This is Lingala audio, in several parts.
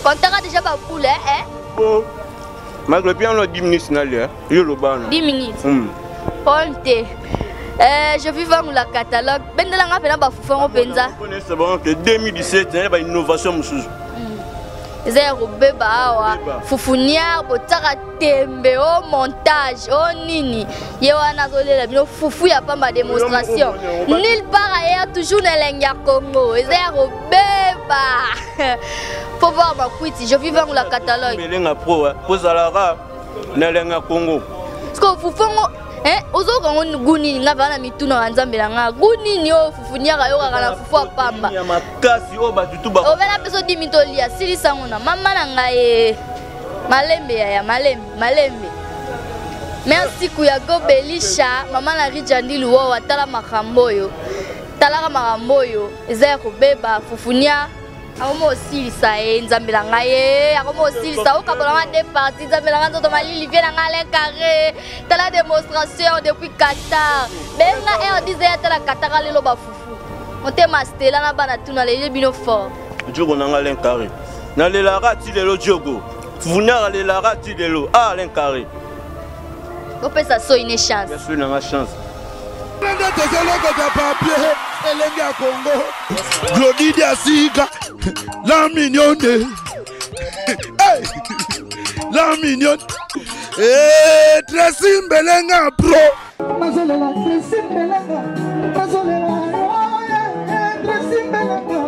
Pantara déjà pas boule, hein? Bon. Malgré bien, on a 10 minutes, il 10 minutes. Ponte. Je vis dans la catalogue. Ben de la ngapena ba fufon penza. C'est bon que 2017, il y a une innovation. Zéro beba fufunia botaka tembe au montage au nini. Yewana zolela bino fufu ya pamba démonstration. Nulle part ailleurs toujours na lenga Congo. Zéro beba. Faut voir ma quiti, je vis dans la catalogue. Lenga pro pour Zalara na lenga Congo. Parce que fufongo ozo kango guni ngava na mituna wanzambe nga guni ni o fufunia kayo kana fufu pamba ya makasi o batutu ba ovela peso dimitolia sili sangona mama na ngai malembe ya malembe merci kuya gobelisha mama na rijandili wo watala makamboyo talaka makamboyo eza ko beba fufunia akomo osilisa nzambe na ngai akomo osilisa okabola ma deux parties nzambe na ngai nzoto malili vie na ngai Alain Carré tala démonstration depuis Qatar benga on disait tala Qatar lelo ba fufu motema stela na bana tuna lele bino fort jogo na ngai Alain Carré na lela rati lelo jogo fufunia lela rati lelo Alain Carré opesa so une chance bien sûr na ma chance Elenga Congo, Glody Diasika, la mignonne, hey, la mignonne, eh, Tracy Belenga Pro. Mazolela, Tracy Belenga, Mazolela, Tracy Belenga Pro.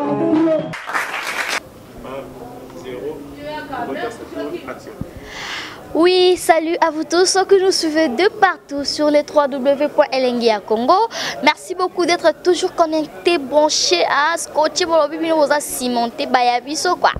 Oui, salut à vous tous que nous suivez de partout sur les www.elengia Congo. Merci beaucoup d'être toujours connectés, branchés à Scotché pour le bibino aux cimenté bayabiso quoi.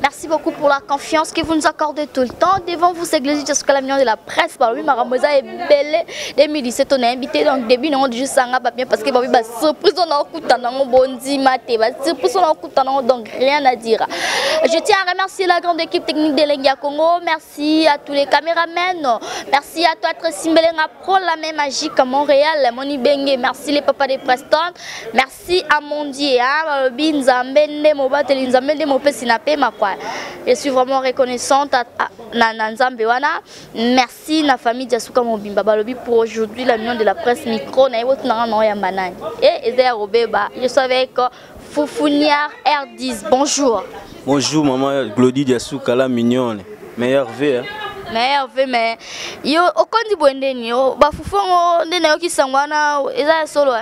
Merci beaucoup pour la confiance que vous nous accordez tout le temps. Devant vous, c'est l'église jusqu'à la de la presse par lui, Maramosa est belle. 2017, on a invité donc début non juste sanga pas bien parce que babi ba surprise on a kutana bondi maté, ba surprise on a kutana donc rien à dire. Je tiens à remercier la grande équipe technique d'Elengia Congo. Merci à tous les caméramans. Merci à toi Tracy Belenga Pro, la même magique à Montréal, Moni Bengue. Merci les papas de Preston. Merci à Mondier, je suis vraiment reconnaissante à Nzambe wana. Merci la famille Diasuka Mobimba Balobi pour aujourd'hui la réunion de la presse micro na yebot na no ya banane. Et Ezea Robeba, je suis avec Fufuniar R10. Bonjour. Bonjour maman Glody Diasuka la mignonne. Meilleur V. Meilleur V mais yo okondi bwendeni yo ba fufongo ndene yo kisangwana eza solo.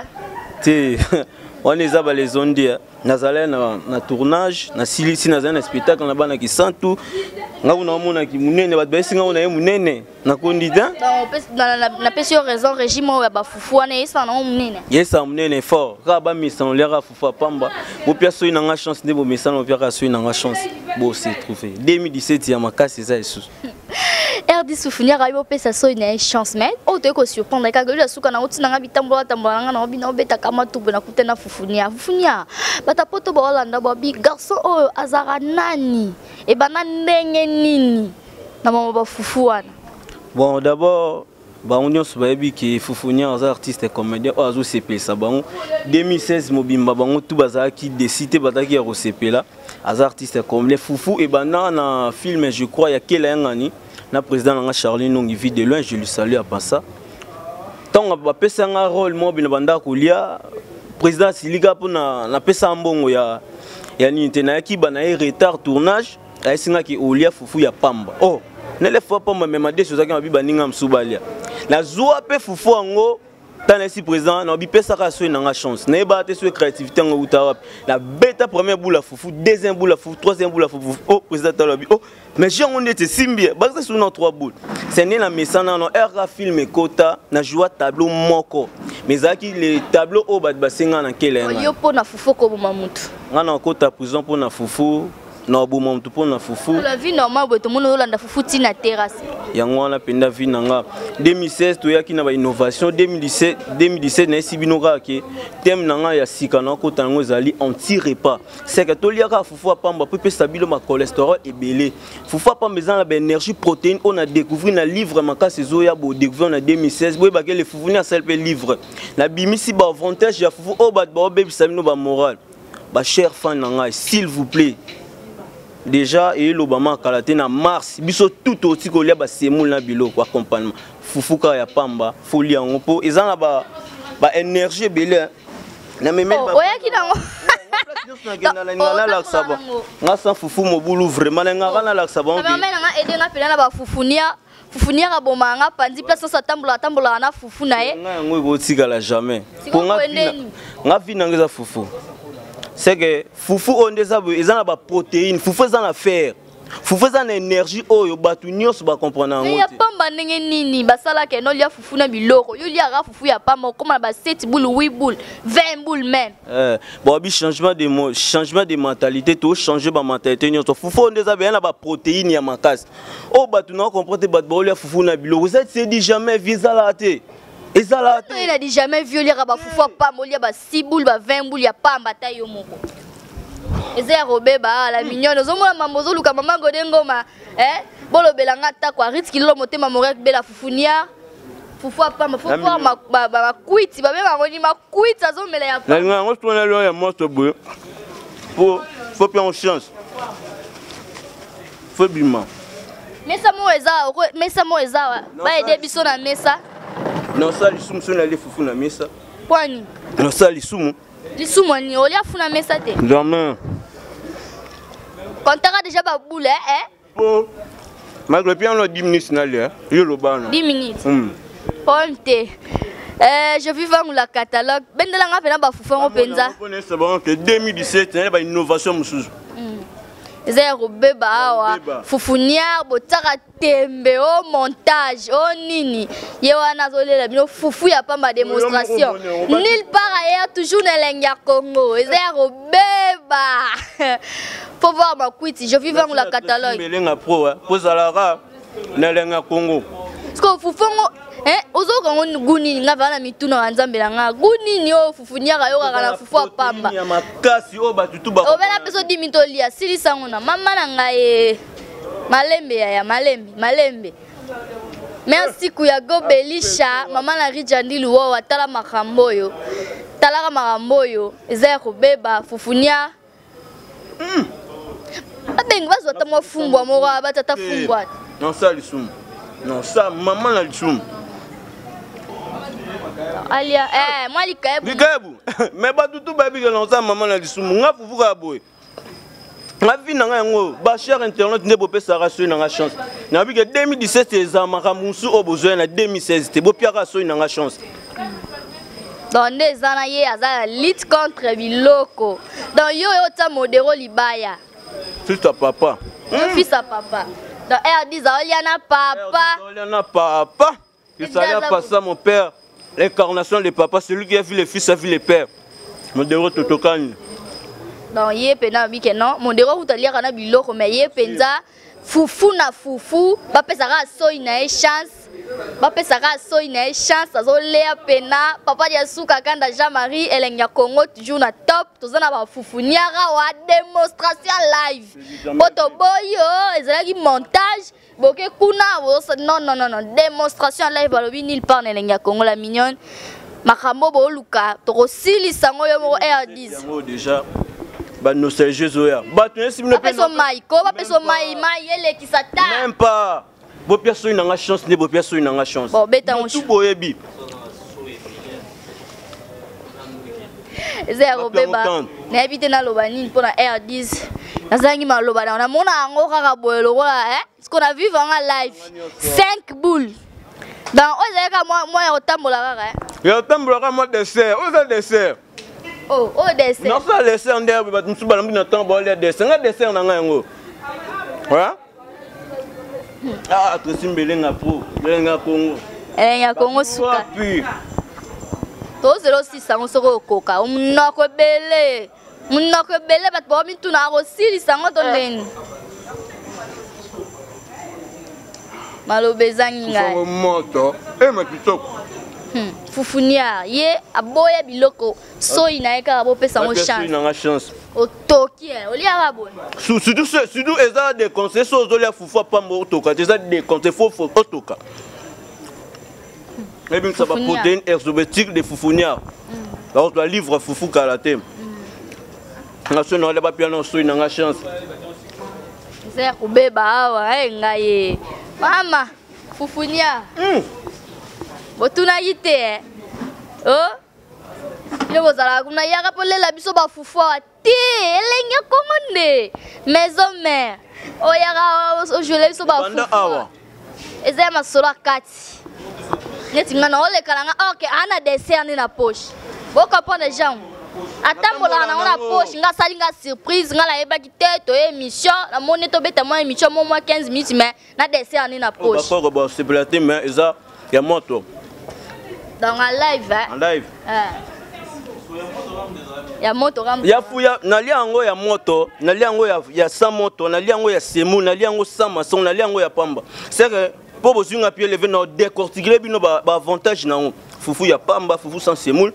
Te on est à les ondes nazalé na tournage na silisi nazalé na spectacle na bana ki santu ngabu na mona ki munene ba besinga ona ye munene na kondida na pesio raison régime ya ba fufu wana isa na munene yesa munene fort ka ba misano lera fufu pamba bo pia so ina nga chance ndebo misano pia ka so ina nga chance bo se trouver 2017 ya makasi za yesu R10 souvenir ayo pesa so une chance mais o te ko surprendre ka gelu suka na uti na bitambola tambola nga na obina obeta kama tubu na kutena fufunia bata poto ba Holanda ba bi garçon o azara nani e bana ndenge nini na mama ba fufu wana. Bon d'abord ba union sobayebi ki fufunia az artiste et comédien o azo CP ça ba 2016 mobimba bango tout bazaki qui décidé bataki ya CP là az artiste comme les fufu et bana na film je crois ya kela ngani na président nga Charlie Nongi vit de loin, je lui salue à passer. Tant que pesa un rôle moi bina banda kulia président Siliga pour na pesa mbongo ya ninte na ki bana retard tournage asinga ki olia fufu ya pamba. Oh, ne le fois pas même des choses qui m'a baninga msubalia. La joie pe fufu ngo tant si président na bi pesa ka so na chance. Na ba te so créativité ngo utawap. La bêta première boule à fufu, deuxième boule à fufu, troisième boule à fufu. Oh, président Talobi. Oh, mais j'ai on était simbia, basé sur nos 3 boules. C'est né la mesana no RA film kota na joie tableau moko. Mais zaki les tableaux au bad basenga na kele. Yo po na fufu ko mamutu. Ngana kota prison pour na fufu. Na bouma mtu pona fufu. La vie normale boto mono landa fufu tina terrasse. Yango wana penda vie nanga 2016 to yaki na ba innovation 2017 na sibino ka ke thème nanga ya sika na ko tango zali anti repas. C'est que to liaka fufu pamba pe stabilo ma cholestérol ebelé. Fufu pamba za la énergie protéine on a découvert na livre makasi zo ya bo découvert na 2016 boy ba ke le fufu na selpe livre. Na bimisi ba avantage ya fufu o ba baby sabino ba moral. Ba cher fan nanga s'il vous plaît. déjà et l'Obama kalaté na mars biso tout aussi kolia ba semoul na biloko accompagnement fufuka ya pamba folia ngopo ezana ba énergie belé na meme ba oya kinango nga sans fufu mobulu vraiment nga na la sabon mais nga aider nga pela na ba fufunia fufunia ka bomanga pandi place sa tambola na fufu na ye nga ngo botikala jamais pour nga vi na ngeza fufu c'est que fufu ondeza ezana ba protéines fufu ezana fer fufu ezana énergie oyo batu nyos ba comprendre ngo ya pamba ndenge nini basala ke no lia fufu na biloko yo lia ra fufu ya pamba comme ba 7 boules 8 boules 20 boules même bon bi changement de mentalité to changer ba mentalité nyos fufu ondeza be na ba protéines ya makasi o batu na comprendre batu ba lia fufu na biloko c'est dit jamais visala te. Il a dit jamais violé à fufu pas molia ba 6 boules ba 20 boules ya pamba tayo moko. Eza robé ba la mignonne ozomona mamozo luka mama godengoma bolo belanga ta kwa rit kilo motema morek bela fufunia fufu pamba fufu ba kuiti ba bema ngoni ma kuiti azomela ya pamba. Na ngo tona lo ya moto boy. Faut prendre chance. Faut bima. Mesa mo eza ba aider biso na mesa. Non ça lisumu so na le fufu na mesa. Kwani? Non ça lisumu. Lisumu ni olia funa mesa te. Jamais. Quand t'as déjà ba boule Bon. Malgré bien on 10 minutes na le yo lo bana. 10 minutes. Ponte. Je vis vendre la catalogue. Bendela nga pena ba fufu ngo penza. C'est bon que 2017 il y a ba innovation musuzu. Zéro beba awa fufunia botaka tembe o montage o nini ye wana zolela bino fufu ya pamba démonstration nulle part ailleurs toujours na lenga Congo zéro beba faut voir ma kuiti je vis vendre la catalogue belenga pro pour zalara na lenga Congo parce que fufu ozoka ngo guni nga vana mituna nzambe nga guni ni o fufunia ka yo ka na fufu pamba ya makasi o batutu ba o bela peso 10 mitolia sili sango na mama na ngai malembe ya malembe merci kuya gobelisha mama na rijandili wo watala makamboyo talaka makamboyo eza ko beba fufunia abengi bazo tamwa fumbwa moko batata fumbwa non ça lisumu non ça maman na lisumu alia moi likaebu mais batutu babi que non ça maman na lisumu nga fufu ka boy nga vi na nga ngo ba cher internet ne bo pesa ra so na nga chance na bi que 2017 ezamaka musu o besoin na 2016 te bo piaka so na nga chance donc des ana ye aza lutte contre biloko donc yo ta modero libaya fils à papa fils à papa donc R10 Oliana papa il s'allait passer mon père l'incarnation de papa celui qui a vu les fils a vu les pères modero totokani donc ye pena bi que non modero utalia kana biloko mais ye penza fufu na fufu ba pesaka so ina chance bapesaka so ina chance azolea pena papa dia suka kanda Jean-Marie Elengya Congo toujours na top tozana ba fufuniaka wa démonstration live boto boyo ezalaki montage boke kuna non démonstration live balobi nulle part na Elengya Congo la mignonne makambo boluka tokosilisa ngo yo moko R10 déjà ba nostalgie zoya ba tunesi mino pe so mai ko ba pe so mai ele ki sata même pas bo personne n'a chance ne bo personne n'a chance bon beta on tout boyebi zéro beba na habite na lobani pour na R10 nazangi maloba na mona ngo kaka boyelo wala ce qu'on a vu en live 5 boules dans ozeka moi ya otambola kaka ya otambola kaka moi dessert oza dessert oh dessert non ça dessert ndé ba tumsuba na mbina tambo le dessert nga dessert na ngo ouais. Ah, tu es Belenga Pro, Belenga Congo. Belenga Congo suka. To 06 sango soko koka. Munoko bele bat bo mitu na ro sili sango to ndeni. Malo bezangi ngai. Sango moto. Ma kitoko. Fufunia ye aboya biloko so inaeka abo pesa mo chance. Na chance. Otoki olia bon. Surtout eza des conseils so ozolia fufu pamba otoka. Eza des conseils faux otoka. Et bien ça va protéine exotique de fufunia. Alors tu livre fufu kalaté. Na so na ba piano so ina chance. C'est kubeba awa ngaye. Mama, fufunia. Botuna yite. Oh? Yo bozala kuna yaka polela biso ba fufu ti elenge kongonde. Maison mère. Oh yaka je le biso ba fufu. Eza masolo kati. Neti ngana ole kalanga OK ana dessert ni na poche. Boko pon de gens. Atambola na poche nga sali nga surprise nga la yeba ki tête émission la monnaie to beta moi émission moi 15 minutes mais na dessert ni na poche. D'accord bon c'est platé mais eza ya moto. Dans un live hein. En live. Ya moto ram. Ya fuya nali yango ya moto, nali yango ya sa moto, nali yango ya semu, nali yango sa maçon, nali yango ya pamba. C'est que pour bozunga pied lever na décortiquer bino ba avantage na on. Fufu ya pamba, fufu sans semu.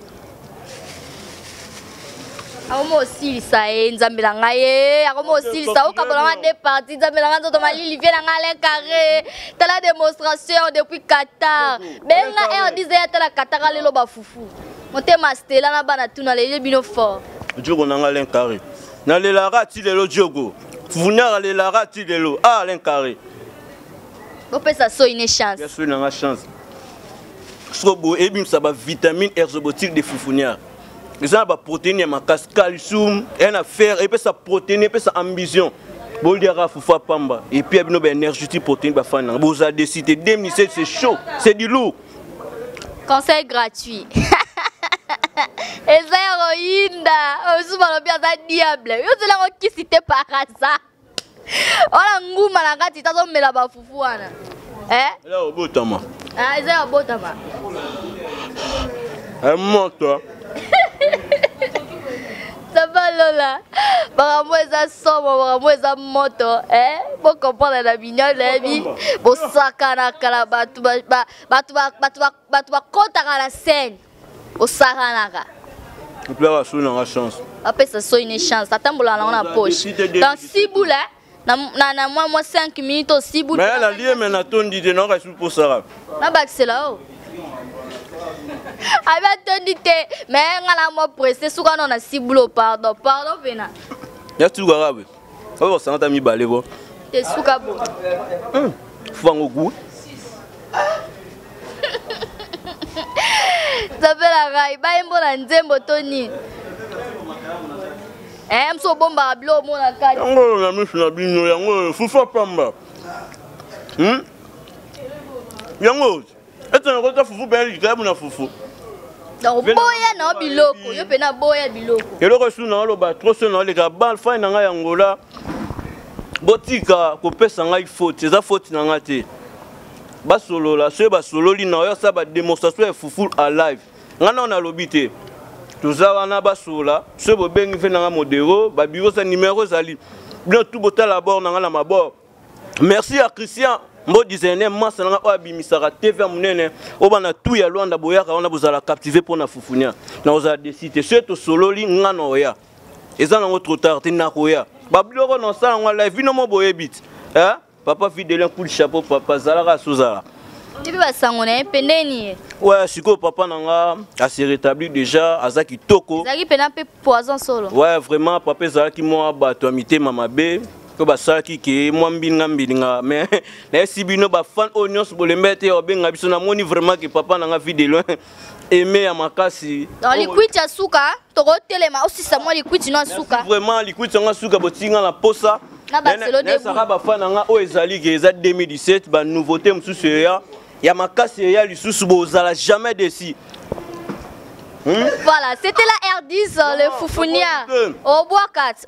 Akomo osilisa nzambe na ngai akomo osilisa okabola deux parties nzambe na ngai nzoto malili vie na ngai Alain Carré tala démonstration depuis Qatar benga R10 ya tala Qatar lelo ba fufu motema Stella na bana tuna lele bino fort Djogo na Alain Carré na lelara ti lelo Djogo fufunyara lelara ti lelo Alain Carré bopesa so une chance bien sûr na chance sobo ebim sa ba vitamine herbotique de fufunyara. Les gens ont protéines, calcium, un affaire, et puis ça protéine, et puis ça ambition. Bon, il y a Foufa Pamba, et puis il y a une énergie protéine. Vous avez décidé 2017, c'est chaud, c'est du lourd. Conseil gratuit. Et ça, héroïne, on se parle bien d'un diable. Yo, c'est là qui cité par hasard. On a un goût malade, tu t'as mis là-bas, Foufou. Eh? Là, au bout de moi. Ah, c'est au bout de moi. Un moto. Ça va Lola. Par moi ça somme, par moi ça moto, pour comprendre la mignonne la vie. Pour sakana kala batu konta la scène. Pour sakana ka. Tu peux avoir une chance. Après ça soit une chance. Atambola na na poche. Dans 6 boules na moi 5 minutes au 6 boules. Mais la lié mais na ton dit non reste pour ça. Na bac c'est là. Avec ton dit mais ngala mo pressé souka non na 6 boules pardon pena. Ya tu garabe. Oh ça t'a mis balé bon. Te souka bon. Faut un goût. Ça fait la raille, bah il m'a nzembo Tony. M'so bomba blo mo na kadi. Yango na misu na bino yango Foufa Pamba. Yango. Est-ce que tu fufu ben ligabu na fufu? Donc boya na biloko, yo pena boya biloko. Eloko su na loba trop so na le gabal fa na nga yangola. Botika ko pesa ngai faute, eza faute na nga te. Basolo la so basololi na yo sa ba démonstration ya fufu à live. Ngana on a lobité. Toza wana basola, so bo bengi fe na nga modéro, ba bureau sa numéro zali. Bien tout bota la bord na nga na mabord. Merci à Christian. Mbo designer massa nga obimisaka TV munene obana tout ya Luanda boyaka on a bozala captiver pour na fufunya na oza décider surtout sololi ngana oya eza na trop tard na koya babloko na sala nga live no mo boyebit papa fidèle coup de chapeau papa zalaka sozala Dibi basango na pendeni ouais siko papa nanga a se rétabli déjà azaki toko zaki pena pe poison solo ouais vraiment papa zalaki mo bato amité mama be ko basaki ke moi mbinga mais na sibino ba fan onions bolembete obenga biso na moni vraiment que papa nanga vie de loin aimer à makasi dans liquide ya suka to telema aussi ça moi liquide no suka vraiment liquide nga suka botinga na posa na Barcelone de ça ba fan nanga o ezali ke eza 2017 ba nouveauté msusu ya makasi ya lisusu bozala jamais déçu. Voilà, c'était la R10, le foufounia. Au bois 4,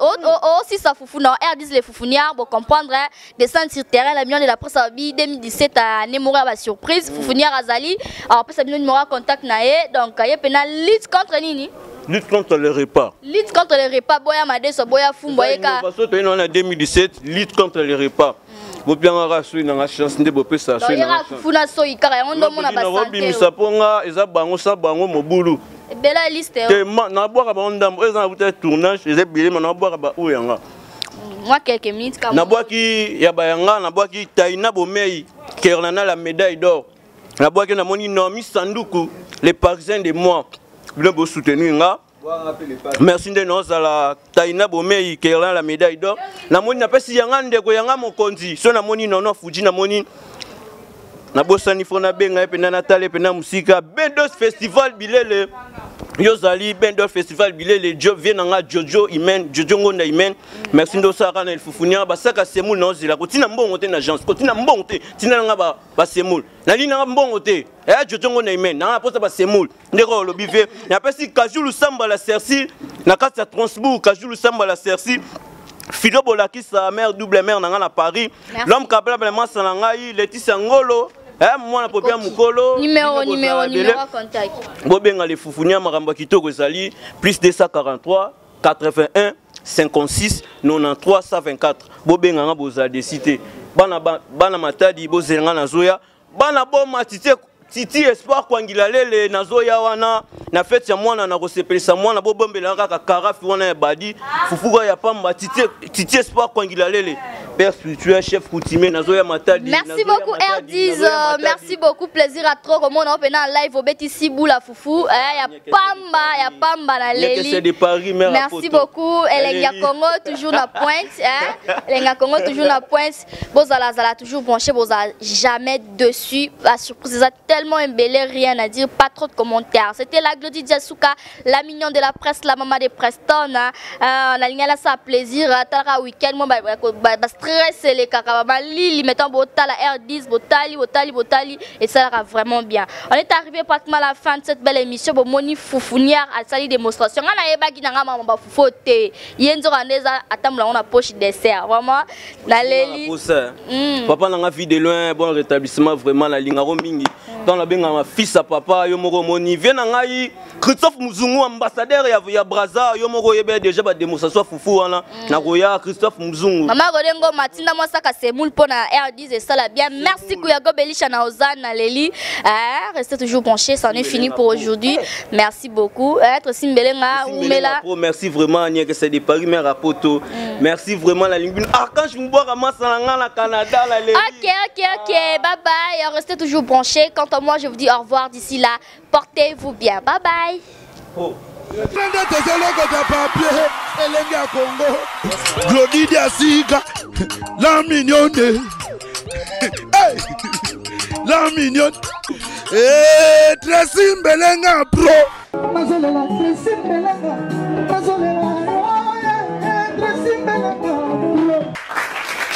aussi ça foufounia, R10 le foufounia, pour comprendre, descendre sur terrain, la million de la presse 2017 à Nemora, la surprise, foufounia Razali, alors après ça, nous aura contact naé, donc il y a pénal lutte contre Nini. Lutte contre les repas. Lutte contre les repas, boya madé, so boya fum, boya ka. Parce que nous en 2017, lutte contre les repas. Vous bien rassurer dans la chance de bopé ça. Il y a foufuna so ikara, on doit mon abasante. Robi misaponga, eza bango sa bango mobulu. Bella liste. Na boire ba ondam, eza na tournage, eza bilé na boire ba oyanga. Moi quelques minutes comme. Na boire ki ya bayanga, na boire ki Taina Bomei, qui a la médaille d'or. Na boire ki na moni Nomi Sanduku, les Parisiens de moi. Bien beau soutenir nga, Merci de nous à la Taina Bomei qui a la médaille d'or. La moni n'a pas si yangande ko yanga mokonzi. So na moni nono Fuji na moni. Na bosani fona benga pe na Natale pe na musika Bendos Festival bilele. Yozali Bendos Festival bilele Job vient nga Jojo Imen Jojo ngonda Imen. Merci ndo saka na elfufunia basaka semul na ozila ko tina mbongo te na agence ko tina mbongo te tina nga ba semul. Na lina nga mbongo te. Jojo ngonda Imen na posa ba semul. Ndeko lobi ve na pesi Kajulu Samba la Cerci na kati ya Transbourg Kajulu Samba la Cerci. Philo Bolaki sa mère double mère na Paris. L'homme kabla vraiment sanangai Laetitia Ngolo. Moi la popia mukolo numéro contact bobenga le fufunia maramba kitoko ezali plus 243 81 56 93 124 bobenga nga boza de cité bana matadi bozenga na zoya bana boma titi espoir kwangila lele na zoya wana na fête ya mwana na kosepelisa mwana bobombela kaka karafi wana ya badi fufuga ya pamba titi espoir kwangila lele père spirituel chef coutumier na zoya matadi. Merci beaucoup R10, merci beaucoup, plaisir à trop comme on a fait en live au Betty Sibou la foufou ya pamba la Leli. Merci beaucoup Elenga Congo toujours la pointe Elenga Congo toujours la pointe bozala toujours branché bozala jamais dessus la surprise est tellement embellé rien à dire pas trop de commentaires. C'était la Glody Diasuka la mignonne de la presse la maman de Preston la ligne là ça plaisir tara week-end moi stress les caca Lili mettant botala R10 botali et ça ira vraiment bien. On est arrivé pratiquement à la fin de cette belle émission pour Moni Foufounière à sali démonstration on a yeba kinanga mama fufote yenzo kaneza atamula on a poche dessert vraiment la Leli papa nanga vie de loin bon rétablissement vraiment la ligne mingi dans la benga ma fils à papa yo moko Moni vient ngai Christophe Muzungu ambassadeur ya Brazza yo moko yebe déjà ba démonstration fufu wana na goya Christophe Muzungu mama Godengo Matinda moi ça c'est moule pour na R10 et ça la bien merci Kuyago Belisha na Ozana Leli restez toujours branchés ça en est fini pour aujourd'hui merci beaucoup être Simbelenga Oumela merci vraiment Nia que c'est de Paris mais Rapoto merci vraiment la ligne Archange Mboura Masalanga na Canada la Leli OK bye bye restez toujours branchés quant à moi je vous dis au revoir d'ici là portez-vous bien bye bye Elenga Congo Glody Diasiga la mignonne la mignonne Tracy Mbelenga pro